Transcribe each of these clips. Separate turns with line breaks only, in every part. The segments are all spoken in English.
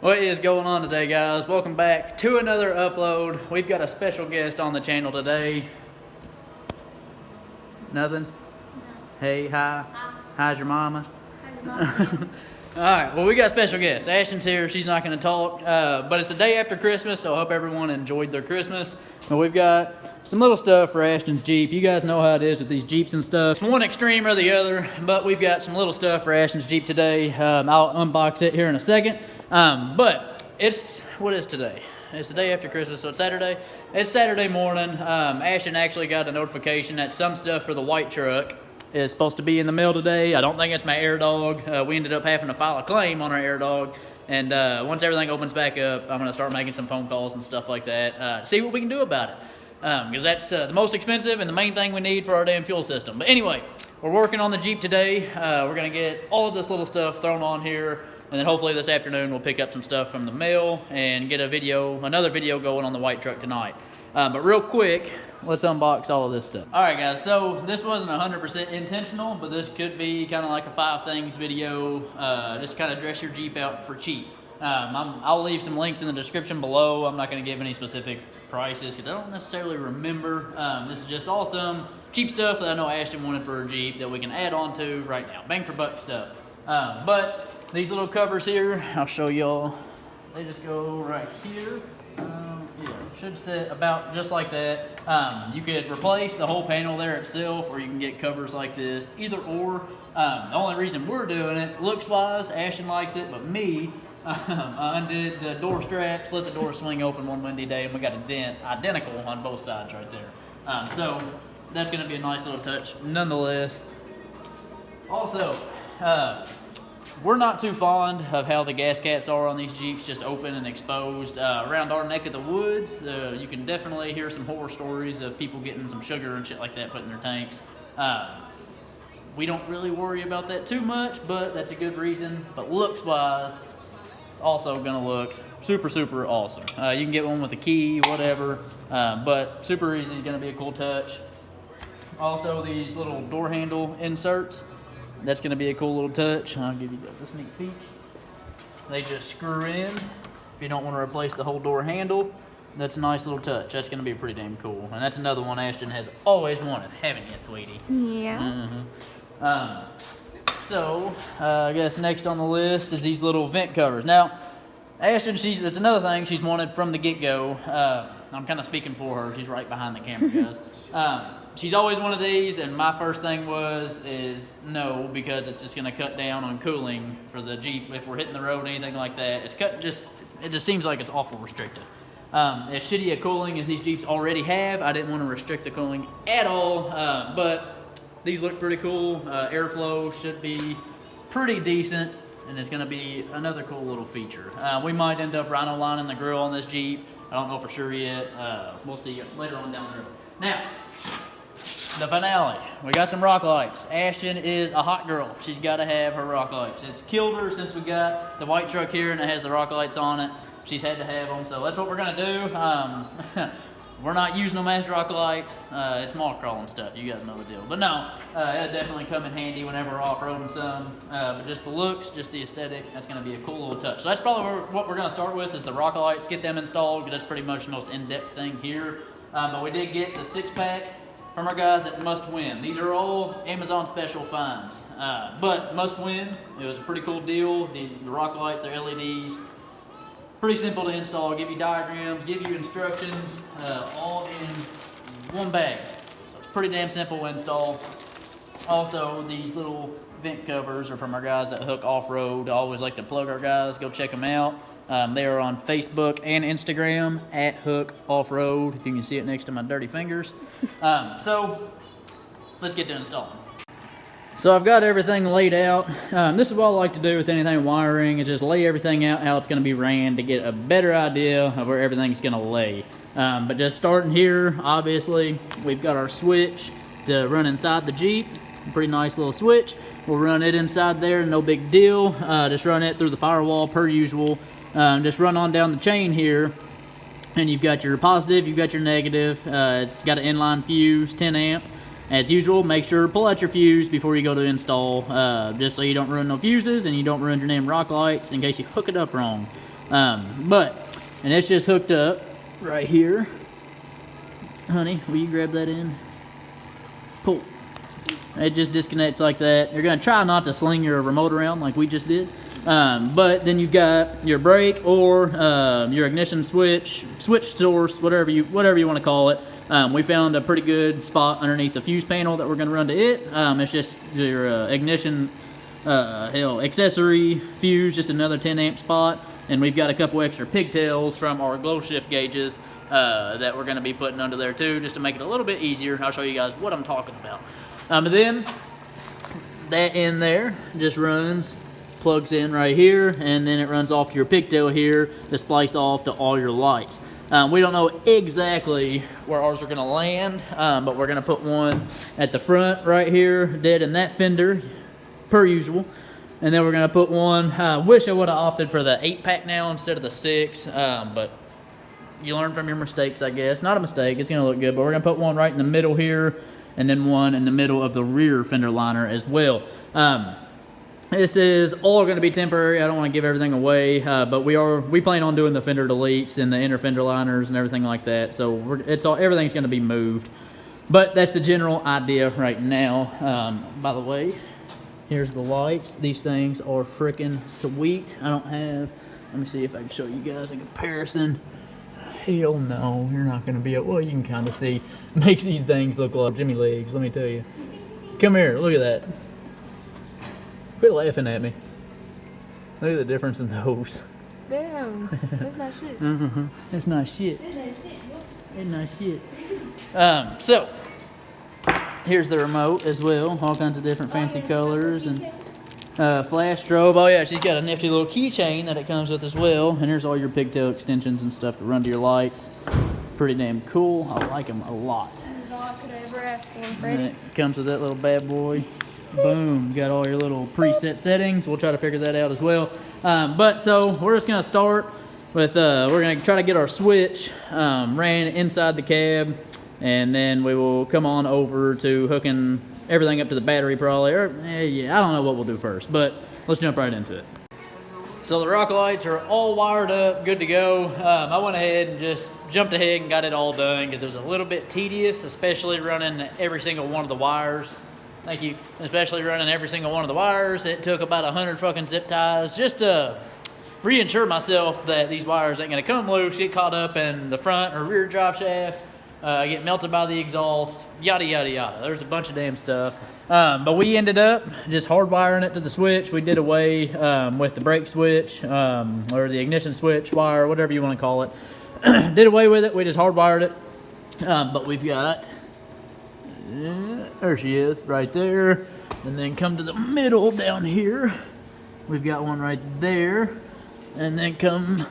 What is going on today, guys? Welcome back to another upload. We've got a special guest on the channel today. Nothing? No. Hey, hi. Hi. How's your mama? Alright, well, we got a special guest. Ashton's here. She's not going to talk, but it's the day after Christmas, so I hope everyone enjoyed their Christmas. But we've got some little stuff for Ashton's Jeep. You guys know how it is with these Jeeps and stuff. It's one extreme or the other, but we've got some little stuff for Ashton's Jeep today. I'll unbox it here in a second. But it's, what is today? It's the day after Christmas, so it's Saturday. It's Saturday morning. Ashton actually got a notification that some stuff for the white truck is supposed to be in the mail today. I don't think it's my air dog. We ended up having to file a claim on our air dog. And once everything opens back up, I'm going to start making some phone calls and stuff like that to see what we can do about it. Because that's the most expensive and the main thing we need for our damn fuel system. But anyway, we're working on the Jeep today. We're going to get all of this little stuff thrown on here. And then hopefully this afternoon we'll pick up some stuff from the mail and get another video going on the white truck tonight. But real quick, let's unbox all of this stuff. All right, guys, so this wasn't 100% intentional, but this could be kind of like a 5 things video. Just kind of dress your Jeep out for cheap. I'll leave some links in the description below. I'm not going to give any specific prices because I don't necessarily remember. This is just all some cheap stuff that I know Ashton wanted for her Jeep that we can add on to right now. Bang for buck stuff. But these little covers here, I'll show y'all. They just go right here. Yeah, should sit about just like that. You could replace the whole panel there itself, or you can get covers like this. Either or. The only reason we're doing it, looks-wise, Ashton likes it, but me, I undid the door straps, let the door swing open one windy day, and we got a dent identical on both sides right there. So that's going to be a nice little touch nonetheless. Also, we're not too fond of how the gas caps are on these Jeeps, just open and exposed. Around our neck of the woods, you can definitely hear some horror stories of people getting some sugar and shit like that put in their tanks. We don't really worry about that too much, but that's a good reason. But looks-wise, it's also gonna look super, super awesome. You can get one with a key, whatever, but super easy, gonna be a cool touch. Also, these little door handle inserts, that's going to be a cool little touch. I'll give you guys a sneak peek. They just screw in. If you don't want to replace the whole door handle, that's a nice little touch. That's going to be pretty damn cool. And that's another one Ashton has always wanted, haven't you, sweetie?
Yeah.
So, I guess next on the list is these little vent covers. Now, Ashton, it's another thing she's wanted from the get-go. I'm kind of speaking for her. She's right behind the camera, guys. She's always one of these, and my first thing is no, because it's just going to cut down on cooling for the Jeep if we're hitting the road, anything like that. It just seems like it's awful restricted. As shitty a cooling as these Jeeps already have, I didn't want to restrict the cooling at all, but these look pretty cool. Airflow should be pretty decent, and it's going to be another cool little feature. We might end up rhino lining the grill on this Jeep. I don't know for sure yet. We'll see later on down the road. Now, the finale. We got some rock lights. Ashton is a hot girl. She's got to have her rock lights. It's killed her since we got the white truck here and it has the rock lights on it. She's had to have them, so that's what we're going to do. We're not using them as rock lights. It's moth crawling stuff. You guys know the deal. But no, it'll definitely come in handy whenever we're off-roading some. But just the looks, just the aesthetic, that's going to be a cool little touch. So that's probably what we're going to start with is the rock lights. Get them installed because that's pretty much the most in-depth thing here. But we did get the 6-pack from our guys at Must Win. These are all Amazon special finds. But Must Win, it was a pretty cool deal. The rock lights, they're LEDs. Pretty simple to install, give you diagrams, give you instructions, all in one bag. So it's pretty damn simple install. Also, these little vent covers are from our guys at Hook Off-Road. I always like to plug our guys, go check them out. They are on Facebook and Instagram at Hook Off-Road, if you can see it next to my dirty fingers. So, let's get to installing. So I've got everything laid out. This is what I like to do with anything wiring, is just lay everything out how it's going to be ran to get a better idea of where everything's going to lay. But just starting here, obviously, we've got our switch to run inside the Jeep. A pretty nice little switch. We'll run it inside there, no big deal. Just run it through the firewall per usual. Just run on down the chain here, and you've got your positive, you've got your negative. It's got an inline fuse, 10 amp. As usual, make sure to pull out your fuse before you go to install, just so you don't ruin no fuses and you don't ruin your damn rock lights in case you hook it up wrong. And it's just hooked up right here. Honey, will you grab that in? Pull. It just disconnects like that. You're gonna try not to sling your remote around like we just did. But then you've got your brake or your ignition switch source, whatever you want to call it. We found a pretty good spot underneath the fuse panel that we're gonna run to it. It's just your ignition accessory fuse, just another 10 amp spot. And we've got a couple extra pigtails from our glow shift gauges that we're gonna be putting under there too, just to make it a little bit easier. I'll show you guys what I'm talking about. But then that in there just plugs in right here, and then it runs off your pigtail here to splice off to all your lights. We don't know exactly where ours are gonna land, but we're gonna put one at the front right here, dead in that fender, per usual. And then we're gonna put one, wish I would have opted for the 8-pack now instead of the 6, but you learn from your mistakes, I guess. Not a mistake, it's gonna look good, but we're gonna put one right in the middle here, and then one in the middle of the rear fender liner as well. This is all gonna be temporary. I don't wanna give everything away, but we plan on doing the fender deletes and the inner fender liners and everything like that. So everything's gonna be moved. But that's the general idea right now. By the way, here's the lights. These things are freaking sweet. Let me see if I can show you guys a comparison. Hell no, you're not gonna be able, well, you can kind of see. Makes these things look like Jimmy legs, let me tell you. Come here, look at that. Quit laughing at me. Look at the difference in those.
Damn, that's not shit.
That's not shit. That's not shit. So, here's the remote as well. All kinds of different fancy colors and flash strobe. Oh yeah, she's got a nifty little keychain that it comes with as well. And here's all your pigtail extensions and stuff to run to your lights. Pretty damn cool. I like them a lot.
This is all I could ever ask for,
And
Freddie.
it comes with that little bad boy. Boom, got all your little preset settings. We'll try to figure that out as well. So we're just gonna start with, we're gonna try to get our switch ran inside the cab, and then we will come on over to hooking everything up to the battery probably, or yeah, I don't know what we'll do first, but let's jump right into it. So the rock lights are all wired up, good to go. I went ahead and just jumped ahead and got it all done because it was a little bit tedious, especially running every single one of the wires. Thank you. Especially running every single one of the wires. It took about 100 fucking zip ties just to reassure myself that these wires ain't gonna come loose, get caught up in the front or rear drive shaft, get melted by the exhaust, yada, yada, yada. There's a bunch of damn stuff. But we ended up just hardwiring it to the switch. We did away with the brake switch or the ignition switch wire, whatever you want to call it. Did away with it. We just hardwired it. But we've got... there she is, right there. And then come to the middle down here. We've got one right there. And then come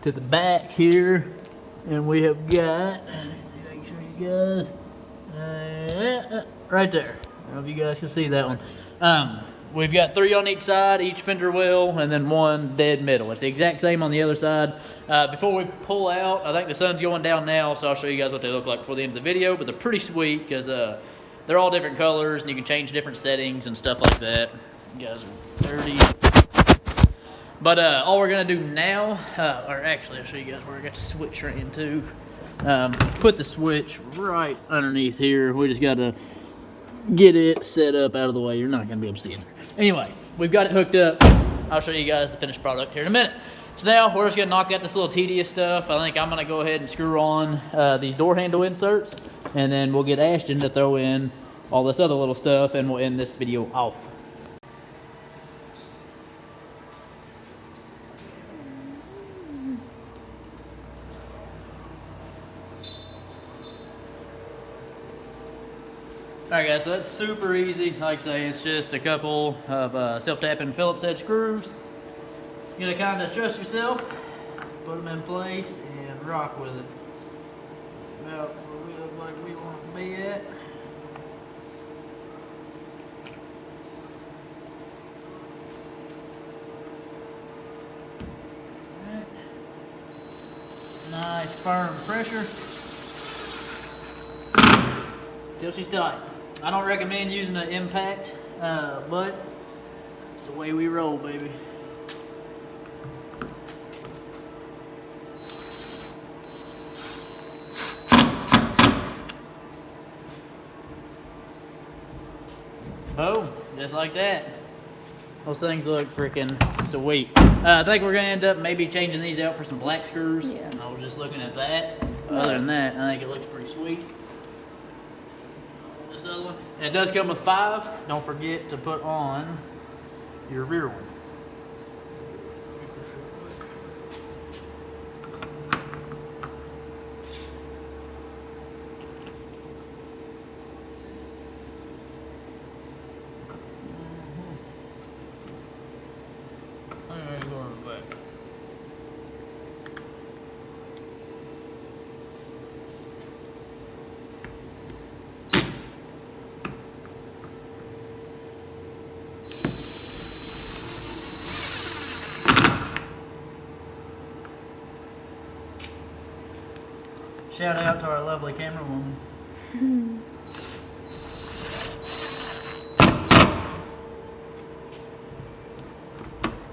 to the back here. And we have got, let me see if I can show you guys. Right there. I don't know if you guys can see that one. We've got 3 on each side, each fender well, and then one dead middle. It's the exact same on the other side. Before we pull out, I think the sun's going down now, so I'll show you guys what they look like before the end of the video, but they're pretty sweet because they're all different colors and you can change different settings and stuff like that. You guys are dirty. But all we're gonna do now, or actually I'll show you guys where I got the switch ran to. Put the switch right underneath here. We just gotta get it set up out of the way. You're not gonna be able to see it. Anyway, we've got it hooked up. I'll show you guys the finished product here in a minute. So now we're just gonna knock out this little tedious stuff. I think I'm gonna go ahead and screw on these door handle inserts, and then we'll get Ashton to throw in all this other little stuff, and we'll end this video off. Alright guys, so that's super easy. Like I say, it's just a couple of self-tapping Phillips head screws. You're gonna kind of trust yourself, put them in place, and rock with it. That's about where we look like we want to be at. Nice firm pressure till she's tight. I don't recommend using an impact, but it's the way we roll, baby. Boom, just like that. Those things look freaking sweet. I think we're gonna end up maybe changing these out for some black screws.
Yeah.
I was just looking at that. Other than that, I think it looks pretty sweet. This other one, and it does come with 5. Don't forget to put on your rear one. Shout out to our lovely camera woman.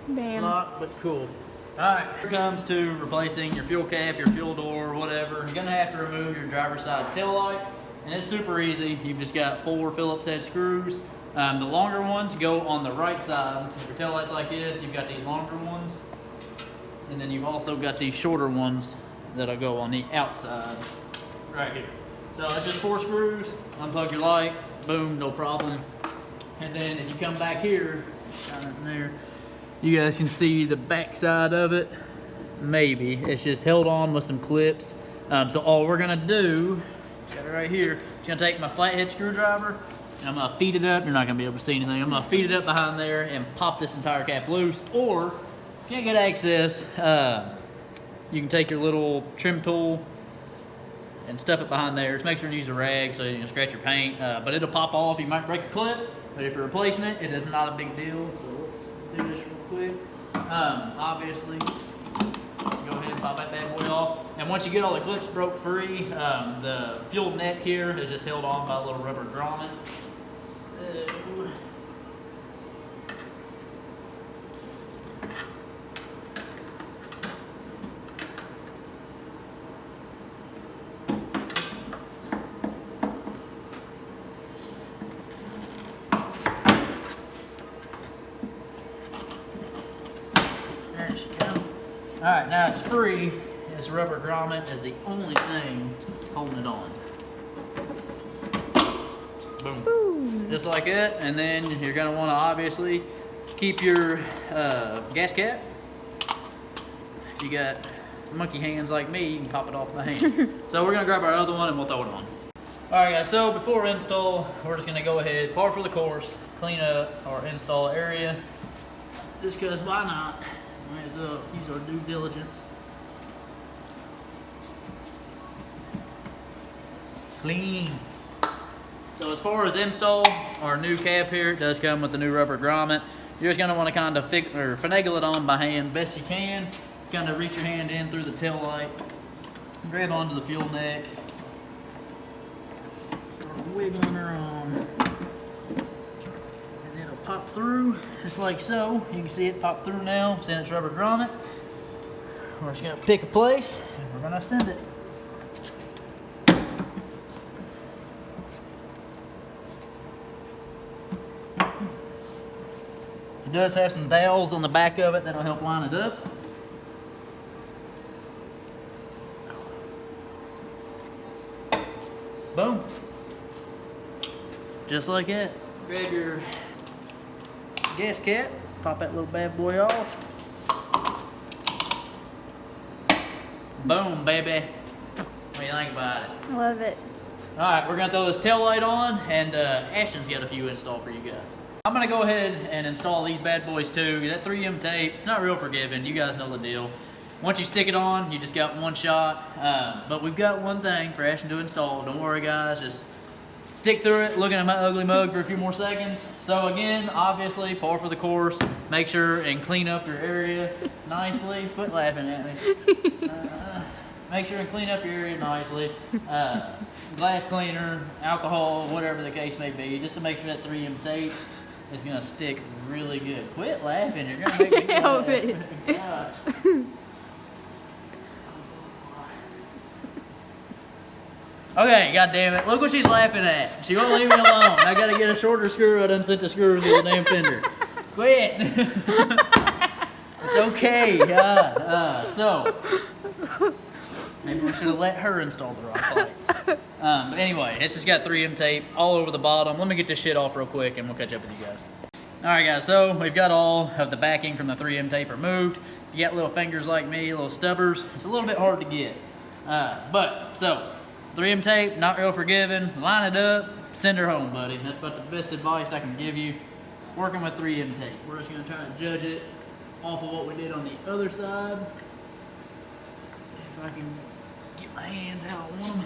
Bam.
Lot, but cool. Alright, here comes to replacing your fuel cap, your fuel door, whatever. You're gonna have to remove your driver's side tail light, and it's super easy. You've just got 4 Phillips head screws. The longer ones go on the right side. If your tail light's like this, you've got these longer ones, and then you've also got these shorter ones that'll go on the outside, right here. So it's just 4 screws. Unplug your light, boom, no problem. And then if you come back here, shine it in there. You guys can see the back side of it. Maybe. It's just held on with some clips. So all we're gonna do, got it right here, just gonna take my flathead screwdriver and I'm gonna feed it up. You're not gonna be able to see anything. I'm gonna feed it up behind there and pop this entire cap loose. Or if you can't get access, you can take your little trim tool and stuff it behind there. Just make sure you use a rag so you can scratch your paint. But it'll pop off. You might break a clip, but if you're replacing it, it is not a big deal. So let's do this real quick. Obviously, go ahead and pop that bad boy off. And once you get all the clips broke free, the fuel neck here is just held on by a little rubber grommet. So, there she goes. Alright, now it's free. This rubber grommet is the only thing holding it on. Boom.
Ooh.
Just like it. And then you're going to want to obviously keep your gas cap. If you got monkey hands like me, you can pop it off my hand. So we're going to grab our other one and we'll throw it on. Alright guys, so before install, we're just going to go ahead, par for the course, clean up our install area. Just because why not? Might as well use our due diligence. Clean. So as far as install, our new cap here, it does come with the new rubber grommet. You're just gonna want to kind of finagle it on by hand best you can. Kind of reach your hand in through the tail light, grab onto the fuel neck, start wiggling her on, and it'll pop through just like so. You can see it pop through now. Send its rubber grommet. We're just gonna pick a place and we're gonna send it. It does have some dowels on the back of it that'll help line it up. Boom. Just like that. Grab your gas cap, pop that little bad boy off. Boom, baby. What do you think about it?
I love it.
Alright, we're gonna throw this tail light on, and Ashton's got a few installed for you guys. I'm gonna go ahead and install these bad boys too. That 3M tape, it's not real forgiving. You guys know the deal. Once you stick it on, you just got one shot. But we've got one thing for Ashton to install. Don't worry guys, just stick through it, looking at my ugly mug for a few more seconds. So again, obviously, par for the course. Make sure and clean up your area nicely. Quit laughing at me. Make sure and clean up your area nicely. Glass cleaner, alcohol, whatever the case may be, just to make sure that 3M tape is gonna stick really good. Quit laughing, you're gonna make me
Help
laugh.
it.
Gosh. Okay, god damn it. Look what she's laughing at. She won't leave me alone. I gotta get a shorter screw. I done sent the screws to the damn fender. Quit. It's okay. So, maybe we should have let her install the rock lights. But anyway, it's just got 3M tape all over the bottom. Let me get this shit off real quick and we'll catch up with you guys. Alright guys, so we've got all of the backing from the 3M tape removed. If you got little fingers like me, little stubbers, it's a little bit hard to get. So 3M tape, not real forgiving. Line it up, send her home, buddy. That's about the best advice I can give you. Working with 3M tape. We're just gonna try to judge it off of what we did on the other side. If I can get my hands how I want them.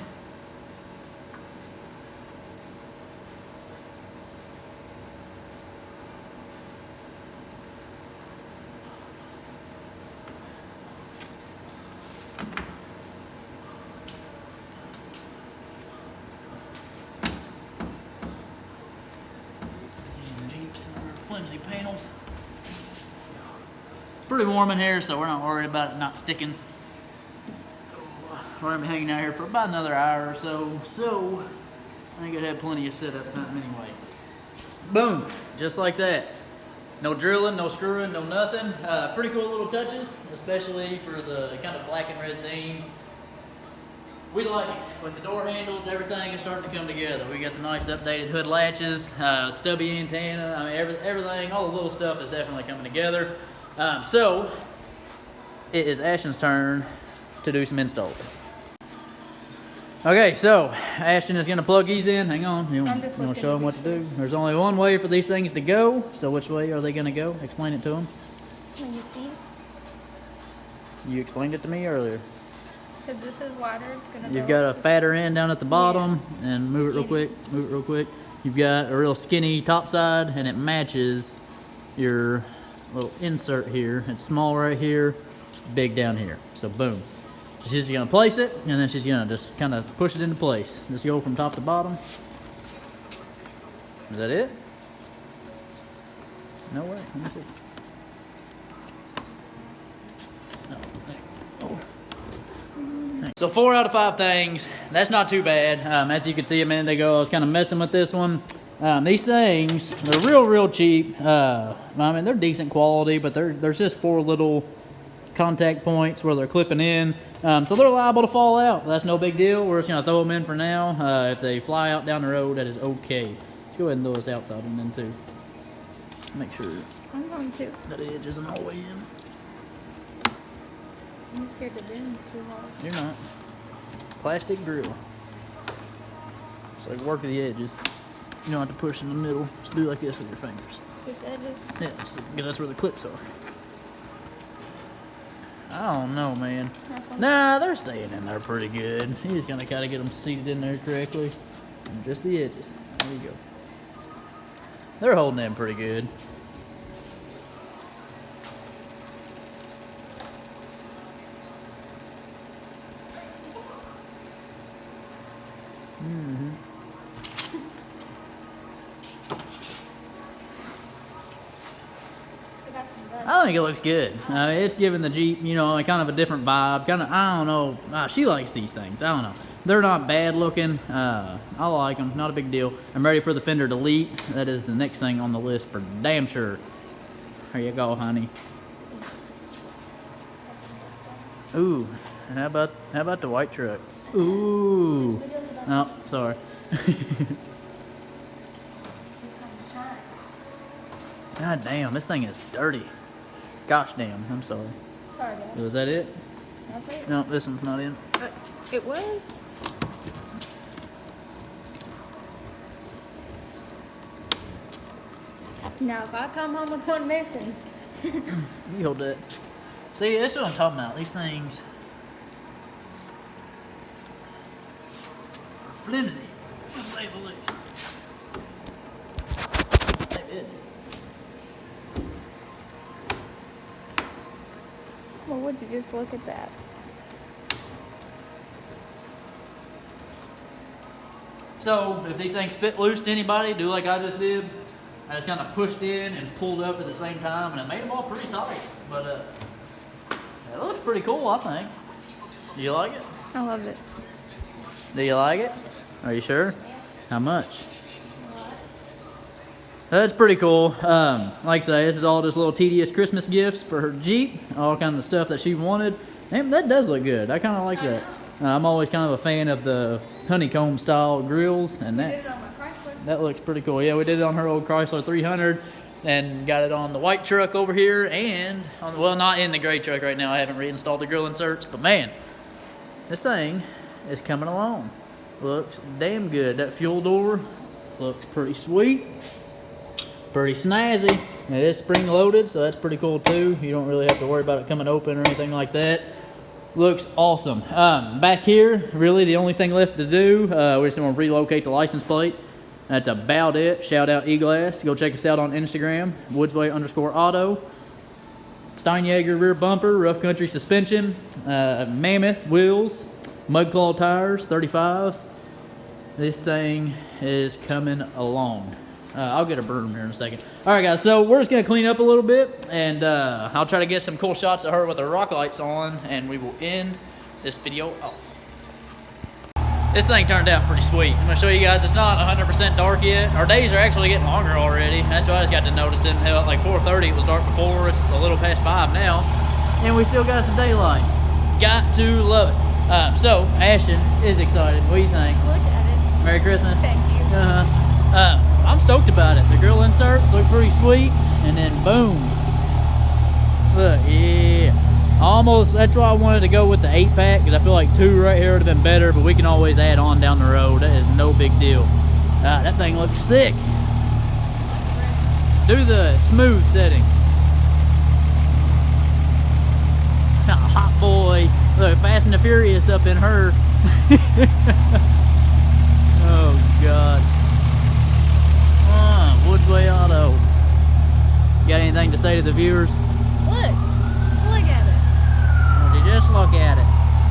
Flimsy panels. Pretty warm in here, so we're not worried about it not sticking. We're gonna be hanging out here for about another hour or so. So I think I'd have plenty of setup time anyway. Boom, just like that. No drilling, no screwing, no nothing. Pretty cool little touches, especially for the kind of black and red theme. We like it. With the door handles, everything is starting to come together. We got the nice updated hood latches, stubby antenna. I mean, everything, all the little stuff is definitely coming together. So it is Ashton's turn to do some installs. Okay, so Ashton is gonna plug these in. Hang on, you want to show them what to do? There's only one way for these things to go. So which way are they gonna go? Explain it to them.
When you see,
You explained it to me earlier.
because this is wider, it's gonna
You've
go.
got a fatter end down at the bottom, and move it real quick, move it real quick. You've got a real skinny top side, and it matches your little insert here. It's small right here, big down here. So boom. She's just gonna place it, and then she's gonna just kind of push it into place. Just go from top to bottom. Is that it? No way, let me see. So 4 out of 5 things, that's not too bad. As you could see a minute ago, I was kind of messing with this one. These things, they're real cheap. I mean, they're decent quality, but there's just 4 little contact points where they're clipping in. So they're liable to fall out, but that's no big deal. We're just gonna throw them in for now. If they fly out down the road, that is okay. Let's go ahead and throw this outside one in too. Make sure
I'm going to.
that edge isn't all the way in.
I'm scared to bend too hard.
You're not. Plastic drill. So work the edges. You don't have to push in the middle. Just do like this with your fingers.
This edges.
Yeah, so, because that's where the clips are. I don't know, man. Nah, they're staying in there pretty good. You just gotta kind of get them seated in there correctly. And just the edges. There you go. They're holding in pretty good. I think it looks good. It's giving the Jeep, you know, kind of a different vibe. Kind of, I don't know. She likes these things. I don't know. They're not bad looking. I like them. Not a big deal. I'm ready for the fender delete. That is the next thing on the list for damn sure. Here you go, honey. Ooh, and how about the white truck? Ooh. No, sorry. God damn, this thing is dirty. Gosh damn, I'm sorry.
Sorry, Dad.
Was that it?
That's it.
No, this one's not in.
It was. Now, if I come home with one missing.
You hold that. See, that's what I'm talking about. These things are flimsy, to say the least. They did.
Well, would you just look at that?
So, if these things fit loose to anybody, do like I just did. I just kind of pushed in and pulled up at the same time, and it made them all pretty tight. But it looks pretty cool, I think. Do you like it?
I love it.
Do you like it? Are you sure? How much? That's pretty cool. Like I say, this is all just little tedious Christmas gifts for her Jeep. All kinds of stuff that she wanted. And that does look good. I kind of like that. I'm always kind of a fan of the honeycomb style grills, and that looks pretty cool. Yeah, we did it on her old Chrysler 300, and got it on the white truck over here, and on the, well, not in the gray truck right now. I haven't reinstalled the grill inserts, but man, this thing is coming along. Looks damn good. That fuel door looks pretty sweet, pretty snazzy. It is spring loaded, so that's pretty cool too. You don't really have to worry about it coming open or anything like that. Looks awesome. Back here, really the only thing left to do, we just want to relocate the license plate. That's about it. Shout out E-Glass. Go check us out on Instagram, Woodsway_auto. Steinjager rear bumper, rough country suspension, Mammoth wheels, Mudclaw tires, 35s. This thing is coming along. I'll get a broom here in a second. All right, guys, so we're just gonna clean up a little bit, and I'll try to get some cool shots of her with her rock lights on, and we will end this video off. This thing turned out pretty sweet. I'm gonna show you guys, it's not 100% dark yet. Our days are actually getting longer already. That's what I just got to noticing. Hell, at like 4:30 it was dark before. It's a little past 5 now, and we still got some daylight. Got to love it. So Ashton is excited. What do you think?
Look at it.
Merry Christmas.
Thank you.
I'm stoked about it. The grill inserts look pretty sweet, and then boom. Look, yeah. Almost, that's why I wanted to go with the 8-pack, because I feel like 2 right here would have been better, but we can always add on down the road. That is no big deal. That thing looks sick. Do the smooth setting. Hot boy. Look, Fast and the Furious up in her. Oh, God. Woodsway Auto. You got anything to say to the viewers?
Look. Look at it.
Would you just look at it?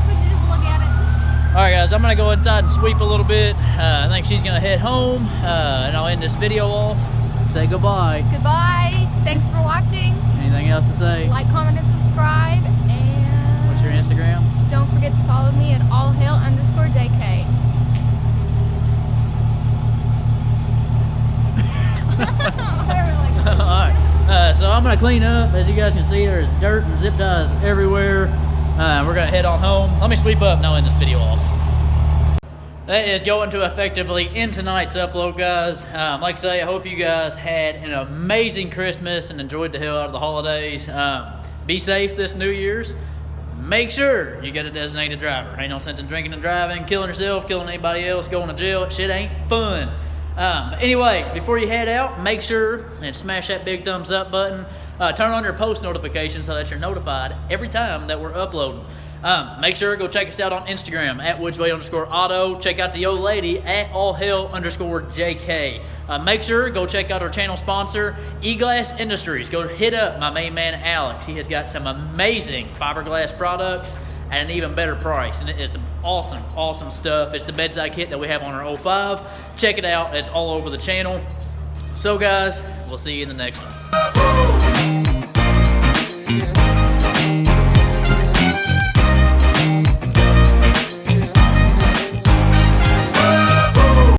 Would you just look at it?
Alright guys, I'm going to go inside and sweep a little bit. I think she's going to head home, and I'll end this video off. Say goodbye.
Goodbye. Thanks for watching.
Anything else to say?
Like, comment, and subscribe. And
What's your Instagram?
don't forget to follow me at allhail_JK.
Alright, so I'm going to clean up. As you guys can see, there's dirt and zip ties everywhere. We're going to head on home. Let me sweep up and I'll end this video off. That is going to effectively end tonight's upload, guys. Like I say, I hope you guys had an amazing Christmas and enjoyed the hell out of the holidays. Be safe this New Year's. Make sure you get a designated driver. Ain't no sense in drinking and driving, killing yourself, killing anybody else, going to jail. That shit ain't fun. Anyways, before you head out, make sure and smash that big thumbs up button. Turn on your post notifications so that you're notified every time that we're uploading. Make sure to go check us out on Instagram at Woodsway_auto. Check out the old lady at allhail_JK. Make sure go check out our channel sponsor, E-Glass Industries. Go hit up my main man Alex. He has got some amazing fiberglass products at an even better price, and it is some awesome, awesome stuff. It's the bedside kit that we have on our 05. Check it out. It's all over the channel. So guys, we'll see you in the next one.